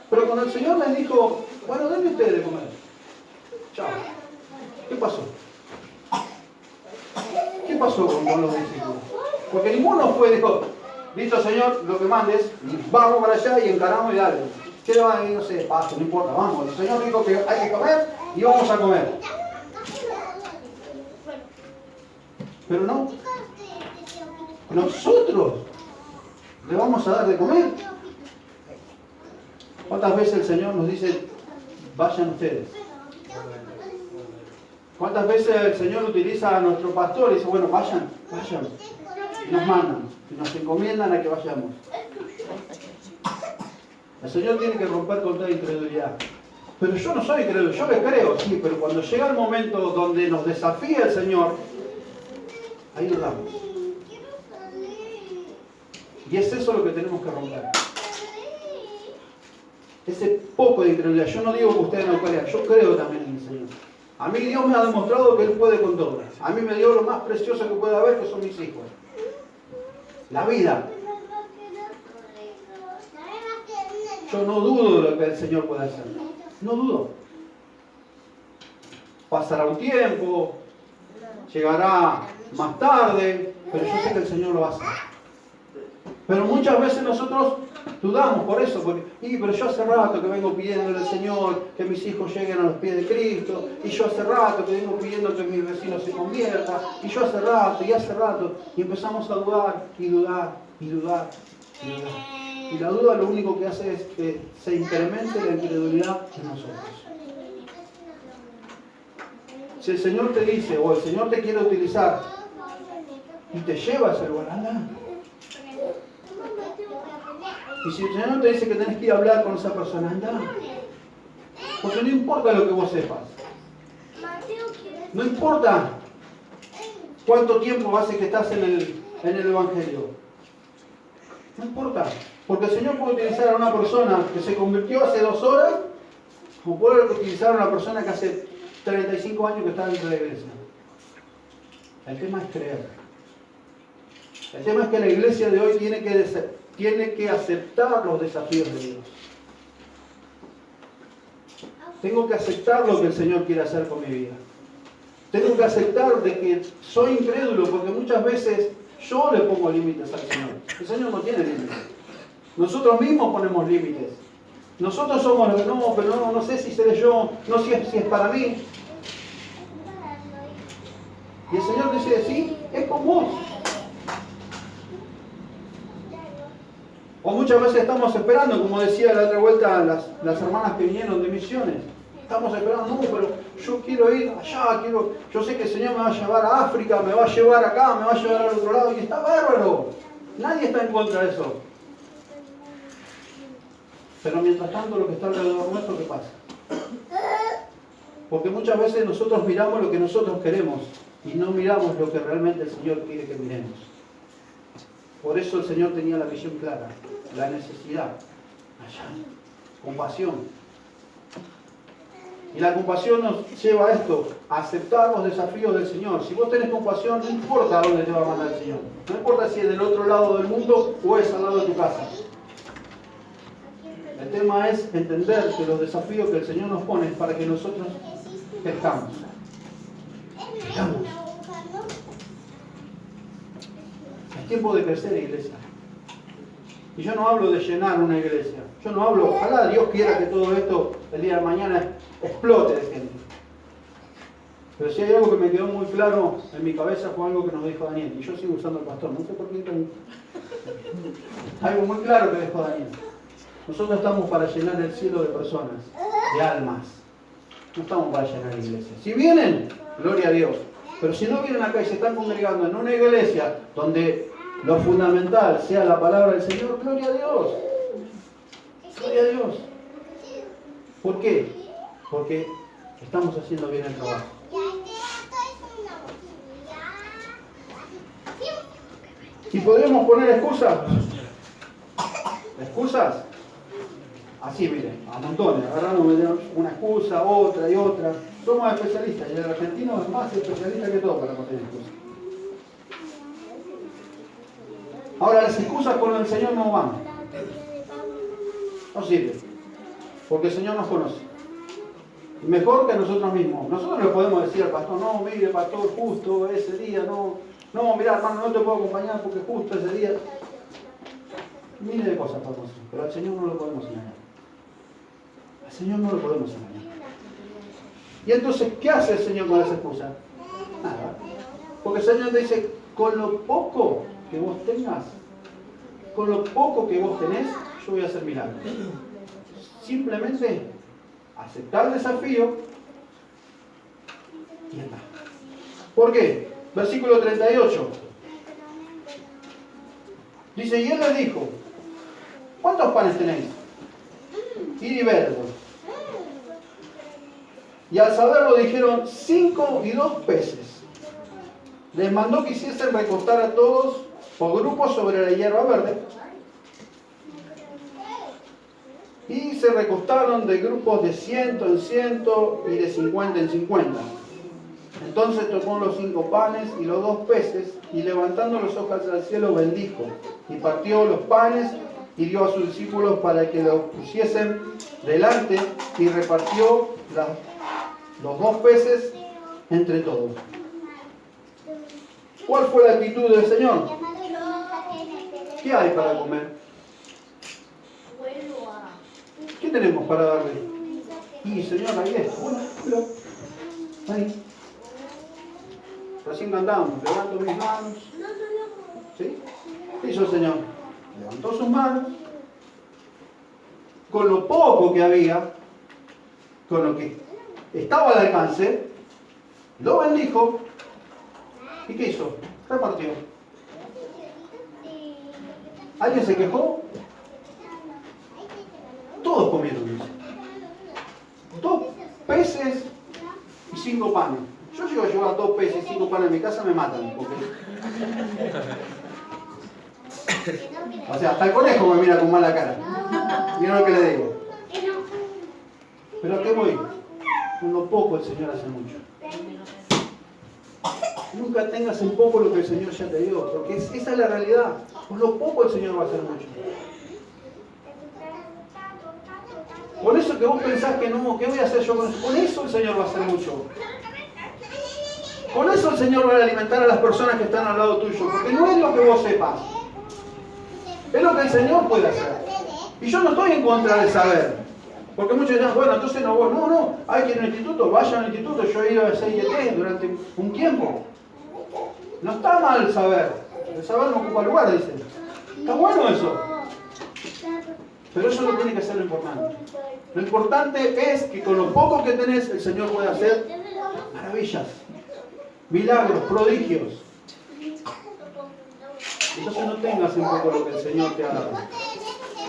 Pero cuando el Señor les dijo, bueno, denme ustedes de comer. Chao. ¿Qué pasó? ¿Qué pasó con los discípulos? Porque ninguno fue y dijo, listo Señor, lo que mandes, vamos para allá y encaramos y dale. ¿Qué le van a ir? No sé, paso, no importa, vamos. El Señor dijo que hay que comer y vamos a comer. Pero no. Nosotros le vamos a dar de comer. ¿Cuántas veces el Señor nos dice, vayan ustedes? ¿Cuántas veces el Señor utiliza a nuestro pastor y dice, bueno, vayan, vayan? Y nos mandan, y nos encomiendan a que vayamos. El Señor tiene que romper con toda incredulidad. Pero yo no soy incrédulo, yo le creo, sí, pero cuando llega el momento donde nos desafía el Señor, ahí dudamos. Y es eso lo que tenemos que romper. Ese poco de incredulidad. Yo no digo que ustedes no crean, yo creo también en el Señor. A mí Dios me ha demostrado que Él puede con todo. A mí me dio lo más precioso que puede haber, que son mis hijos. La vida. Yo no dudo de lo que el Señor puede hacer. No dudo. Pasará un tiempo, llegará más tarde, pero yo sé que el Señor lo va a hacer. Pero muchas veces nosotros dudamos por eso, porque, pero yo hace rato que vengo pidiéndole al Señor que mis hijos lleguen a los pies de Cristo, y yo hace rato que vengo pidiendo que mis vecinos se conviertan, y yo hace rato, y empezamos a dudar, y dudar, y dudar, y dudar. Y la duda lo único que hace es que se incremente la incredulidad en nosotros. Si el Señor te dice, o el Señor te quiere utilizar, y te lleva a ese lugar, anda. Y si el Señor te dice que tenés que ir a hablar con esa persona, anda. Porque no importa lo que vos sepas. No importa cuánto tiempo hace que estás en el Evangelio. No importa. Porque el Señor puede utilizar a una persona que se convirtió hace 2 horas, o puede utilizar a una persona que hace 35 años que está dentro de la iglesia. El tema es creer. El tema es que la iglesia de hoy tiene que aceptar los desafíos de Dios. Tengo que aceptar lo que el Señor quiere hacer con mi vida. Tengo que aceptar de que soy incrédulo, porque muchas veces yo le pongo límites al Señor. El Señor no tiene límites. Nosotros mismos ponemos límites. Nosotros somos los que no sé si seré yo, no sé si es para mí. Y el Señor dice, sí, es con vos. O muchas veces estamos esperando, como decía la otra vuelta las hermanas que vinieron de misiones. Estamos esperando, no, pero yo quiero ir allá, yo sé que el Señor me va a llevar a África, me va a llevar acá, me va a llevar al otro lado, y está bárbaro. Nadie está en contra de eso. Pero mientras tanto, lo que está alrededor nuestro, ¿qué pasa? Porque muchas veces nosotros miramos lo que nosotros queremos y no miramos lo que realmente el Señor quiere que miremos. Por eso el Señor tenía la visión clara, la necesidad, allá, compasión. Y la compasión nos lleva a esto, a aceptar los desafíos del Señor. Si vos tenés compasión, no importa a dónde te va a mandar el Señor. No importa si es del otro lado del mundo o es al lado de tu casa. El tema es entender que los desafíos que el Señor nos pone es para que nosotros crezcamos. Es tiempo de crecer, iglesia. Y yo no hablo de llenar una iglesia. Yo no hablo, ojalá Dios quiera que todo esto el día de mañana explote de gente. Pero si hay algo que me quedó muy claro en mi cabeza fue algo que nos dijo Daniel. Y yo sigo usando el pastor, no sé por qué. Algo muy claro que dijo Daniel. Nosotros estamos para llenar el cielo de personas, de almas. No estamos para llenar iglesias. Si vienen, gloria a Dios. Pero si no vienen acá y se están congregando en una iglesia donde lo fundamental sea la palabra del Señor, gloria a Dios. Gloria a Dios. ¿Por qué? Porque estamos haciendo bien el trabajo. ¿Y podemos poner excusas? ¿Excusas? Así, miren, a montones. Agarramos una excusa, otra y otra. Somos especialistas y el argentino es más especialista que todo para poner excusas. Ahora, las excusas con el Señor no van. No sirve. Porque el Señor nos conoce. Mejor que nosotros mismos. Nosotros le podemos decir al pastor, no, mire, pastor, justo ese día, no, mira, hermano, no te puedo acompañar porque justo ese día. Miles de cosas podemos hacer, pero al Señor no lo podemos engañar. Al Señor no lo podemos engañar. Y entonces, ¿qué hace el Señor con esa excusa? Nada. Porque el Señor dice, con lo poco que vos tengas, con lo poco que vos tenés, yo voy a hacer milagros. Simplemente aceptar el desafío y anda. ¿Por qué? Versículo 38. Dice, y él les dijo, ¿cuántos panes tenéis? Id y vedlos. Y al saberlo dijeron, 5 y 2 peces. Les mandó que hiciesen recostar a todos por grupos sobre la hierba verde. Y se recostaron de grupos de 100 en 100 y de 50 en 50. Entonces tomó los 5 panes y los 2 peces, y levantando los ojos al cielo bendijo, y partió los panes y dio a sus discípulos para que los pusiesen delante, y repartió los 2 peces entre todos. ¿Cuál fue la actitud del Señor? ¿Qué hay para comer? ¿Qué tenemos para darle? Y Señor, ahí es. Bueno, ahí. Recién cantábamos, levanto mis manos. ¿Sí? ¿Qué hizo el Señor? Levantó sus manos. Con lo poco que había, con lo que estaba al alcance, lo bendijo. ¿Y qué hizo? Repartió. ¿Alguien se quejó? Todos comieron eso. 2 peces y 5 panes. Yo llego a llevar 2 peces y 5 panes en mi casa, me matan. Porque... O sea, hasta el conejo me mira con mala cara. Mira lo que le digo. ¿Pero a qué voy? Con lo poco el Señor hace mucho. Nunca tengas en poco lo que el Señor ya te dio, porque esa es la realidad. Con lo poco el Señor va a hacer mucho. Con eso que vos pensás que no, ¿qué voy a hacer yo con eso? Con eso el Señor va a hacer mucho. Con eso el Señor va a alimentar a las personas que están al lado tuyo, porque no es lo que vos sepas, es lo que el Señor puede hacer. Y yo no estoy en contra del saber, porque muchos dicen, bueno, entonces no voy. No, hay que ir al instituto, vaya al instituto. Yo he ido a CIT durante un tiempo. No está mal el saber no ocupa lugar, dicen. Está bueno eso. Pero eso no tiene que ser lo importante. Lo importante es que con lo poco que tenés, el Señor puede hacer maravillas, milagros, prodigios. Entonces no tengas en poco lo que el Señor te ha dado.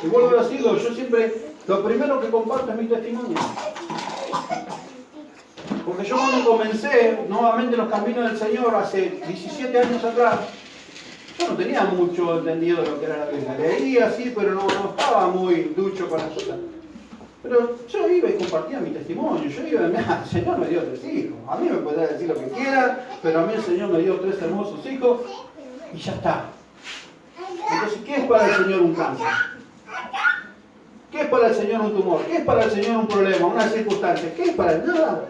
Y vuelvo a decirlo, yo siempre, lo primero que comparto es mi testimonio. Porque yo cuando comencé nuevamente los caminos del Señor hace 17 años atrás, yo no tenía mucho entendido de lo que era la Biblia. Leía así, pero no estaba muy ducho con las cosas. Pero yo iba y compartía mi testimonio. Yo iba, mira, el Señor me dio 3 hijos. A mí me podrá decir lo que quiera, pero a mí el Señor me dio 3 hermosos hijos y ya está. Entonces, ¿qué es para el Señor un cáncer? ¿Qué es para el Señor un tumor? ¿Qué es para el Señor un problema, una circunstancia? ¿Qué es para él? Nada.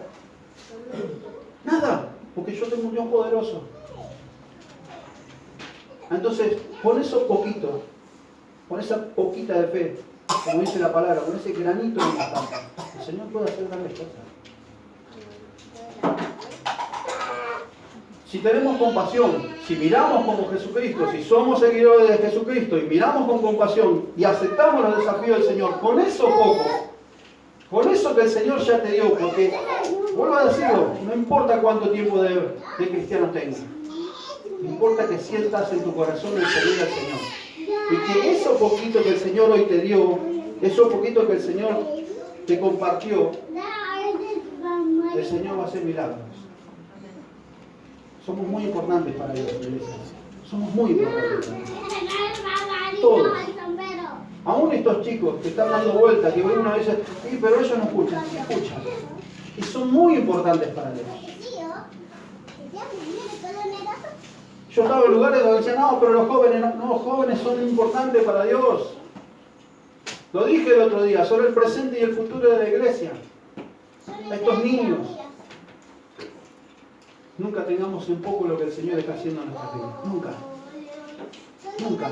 Nada. Porque yo tengo un Dios poderoso. Entonces, con eso poquito, con esa poquita de fe, como dice la palabra, con ese granito de mostaza, el Señor puede hacer grandes cosas. Si tenemos compasión, si miramos como Jesucristo, si somos seguidores de Jesucristo y miramos con compasión y aceptamos los desafíos del Señor, con eso poco, con eso que el Señor ya te dio, porque, vuelvo a decirlo, no importa cuánto tiempo de cristiano tengas, importa que sientas en tu corazón el servir al Señor. Y que eso poquito que el Señor hoy te dio, eso poquito que el Señor te compartió, el Señor va a hacer milagros. Somos muy importantes para Dios, iglesia. Somos muy importantes para Dios. Todos. Aún estos chicos que están dando vueltas, que ven una vez, sí, pero ellos no escuchan, escuchan. Y son muy importantes para Dios. Yo estaba en lugares donde decían, no, pero los jóvenes son importantes para Dios. Lo dije el otro día, son el presente y el futuro de la iglesia. Estos niños. Nunca tengamos en poco lo que el Señor está haciendo en nuestra vida. Nunca. Nunca.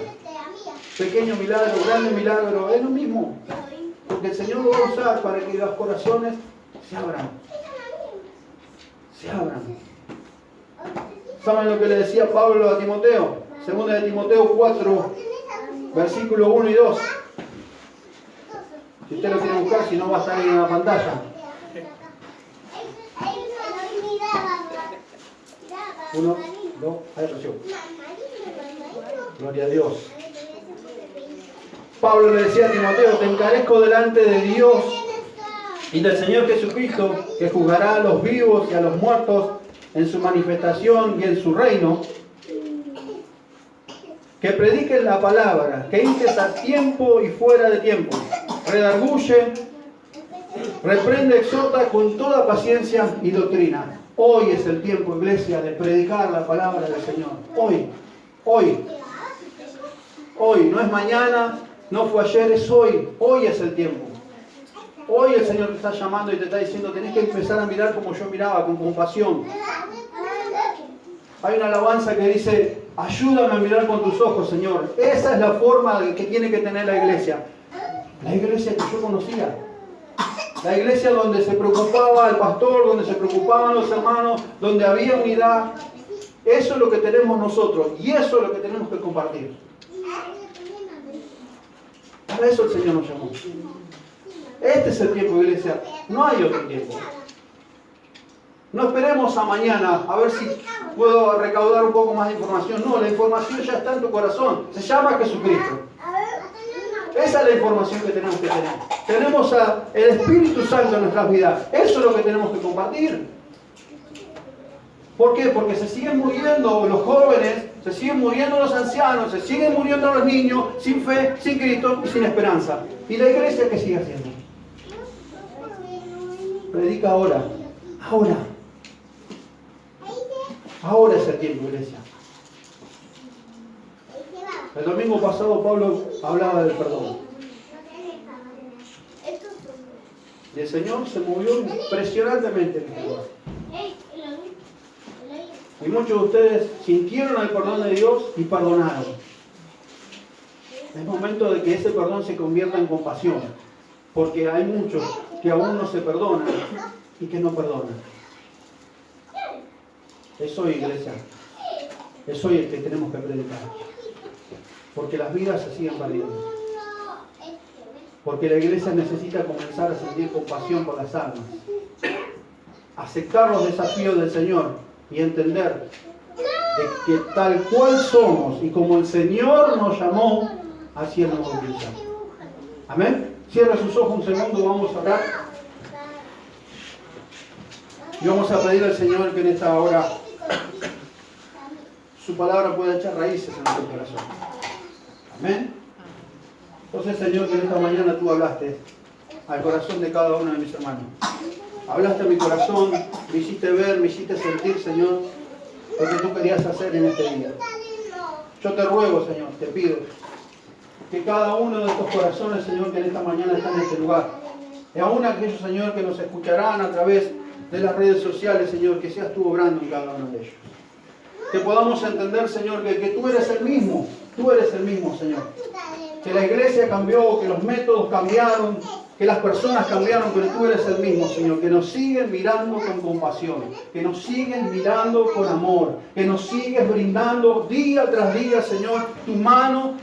Pequeño milagro, grande milagro, es lo mismo. Porque el Señor lo va a usar para que los corazones se abran. Se abran. ¿Saben lo que le decía Pablo a Timoteo? Segunda de Timoteo 4, versículo 1 y 2. Si usted lo quiere buscar, si no va a estar ahí en la pantalla. 1, 2, ahí apareció. Gloria a Dios. Pablo le decía a Timoteo, te encarezco delante de Dios y del Señor Jesucristo, que juzgará a los vivos y a los muertos en su manifestación y en su reino, que prediquen la palabra, que instes a tiempo y fuera de tiempo, redarguye, reprende, exhorta con toda paciencia y doctrina. Hoy es el tiempo, iglesia, de predicar la palabra del Señor. Hoy, no es mañana, no fue ayer, es hoy. Hoy es el tiempo. Hoy el Señor te está llamando y te está diciendo, tenés que empezar a mirar como yo miraba, con compasión. Hay una alabanza que dice, ayúdame a mirar con tus ojos, Señor. Esa es la forma que tiene que tener la iglesia. La iglesia que yo conocía. La iglesia donde se preocupaba el pastor, donde se preocupaban los hermanos, donde había unidad. Eso es lo que tenemos nosotros y eso es lo que tenemos que compartir. Para eso el Señor nos llamó. Este es el tiempo, iglesia. No hay otro tiempo. No esperemos a mañana a ver si puedo recaudar un poco más de información. No, la información ya está en tu corazón. Se llama Jesucristo. Esa es la información que tenemos que tener. Tenemos el Espíritu Santo en nuestras vidas. Eso es lo que tenemos que compartir. ¿Por qué? Porque se siguen muriendo los jóvenes, se siguen muriendo los ancianos, se siguen muriendo los niños sin fe, sin Cristo y sin esperanza. ¿Y la iglesia qué sigue haciendo? Predica ahora. Ahora. Ahora es el tiempo, iglesia. El domingo pasado Pablo hablaba del perdón. Y el Señor se movió impresionantemente en este lugar. Y muchos de ustedes sintieron el perdón de Dios y perdonaron. Es momento de que ese perdón se convierta en compasión. Porque hay muchos que aún no se perdonan y que no perdonan. Es hoy, iglesia. Es hoy el que tenemos que predicar. Porque las vidas se siguen perdiendo. Porque la iglesia necesita comenzar a sentir compasión por las almas. Aceptar los desafíos del Señor y entender de que tal cual somos y como el Señor nos llamó, así Él nos va a utilizar. Amén. Cierra sus ojos un segundo, vamos a orar. Y vamos a pedir al Señor que en esta hora su palabra pueda echar raíces en nuestro corazón. Amén. Entonces, Señor, que en esta mañana tú hablaste al corazón de cada uno de mis hermanos. Hablaste a mi corazón, me hiciste ver, me hiciste sentir, Señor, lo que tú querías hacer en este día. Yo te ruego, Señor, te pido que cada uno de estos corazones, Señor, que en esta mañana están en este lugar, y aún aquellos, Señor, que nos escucharán a través de las redes sociales, Señor, que seas tú obrando en cada uno de ellos. Que podamos entender, Señor, que tú eres el mismo, Señor. Que la iglesia cambió, que los métodos cambiaron, que las personas cambiaron, pero tú eres el mismo, Señor, que nos siguen mirando con compasión, que nos siguen mirando con amor, que nos sigues brindando día tras día, Señor, tu mano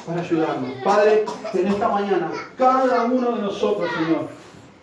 para ayudarnos. Padre, que en esta mañana cada uno de nosotros, Señor,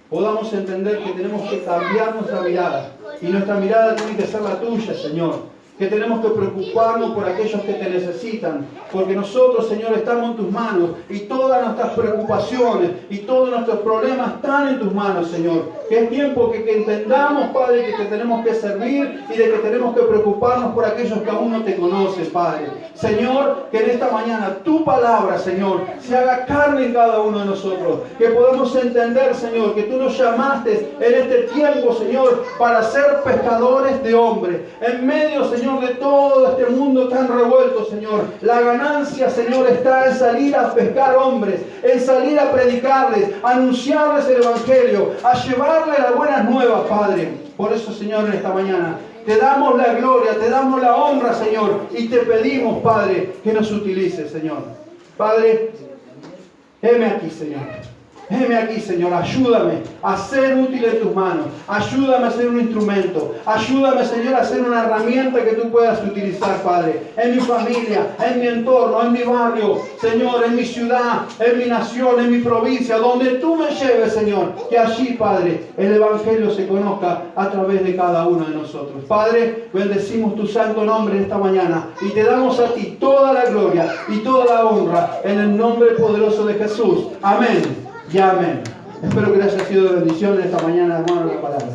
podamos entender que tenemos que cambiar nuestra mirada, y nuestra mirada tiene que ser la tuya, Señor. Que tenemos que preocuparnos por aquellos que te necesitan, porque nosotros, Señor, estamos en tus manos y todas nuestras preocupaciones y todos nuestros problemas están en tus manos, Señor. Que es tiempo que entendamos, Padre, que te tenemos que servir y de que tenemos que preocuparnos por aquellos que aún no te conocen, Padre. Señor, que en esta mañana tu palabra, Señor, se haga carne en cada uno de nosotros, que podamos entender, Señor, que tú nos llamaste en este tiempo, Señor, para ser pescadores de hombres. En medio, Señor, de todo este mundo tan revuelto, Señor, la ganancia, Señor, está en salir a pescar hombres, en salir a predicarles, a anunciarles el Evangelio, a llevarles las buenas nuevas, Padre. Por eso, Señor, en esta mañana te damos la gloria, te damos la honra, Señor, y te pedimos, Padre, que nos utilices, Señor. Padre, heme aquí, Señor. Heme aquí, Señor, ayúdame a ser útil en tus manos. Ayúdame a ser un instrumento. Ayúdame, Señor, a ser una herramienta que tú puedas utilizar, Padre. En mi familia, en mi entorno, en mi barrio, Señor, en mi ciudad, en mi nación, en mi provincia, donde tú me lleves, Señor. Que allí, Padre, el Evangelio se conozca a través de cada uno de nosotros. Padre, bendecimos tu santo nombre en esta mañana y te damos a ti toda la gloria y toda la honra en el nombre poderoso de Jesús. Amén. Y amén. Espero que les haya sido de bendición en esta mañana, hermano, la palabra.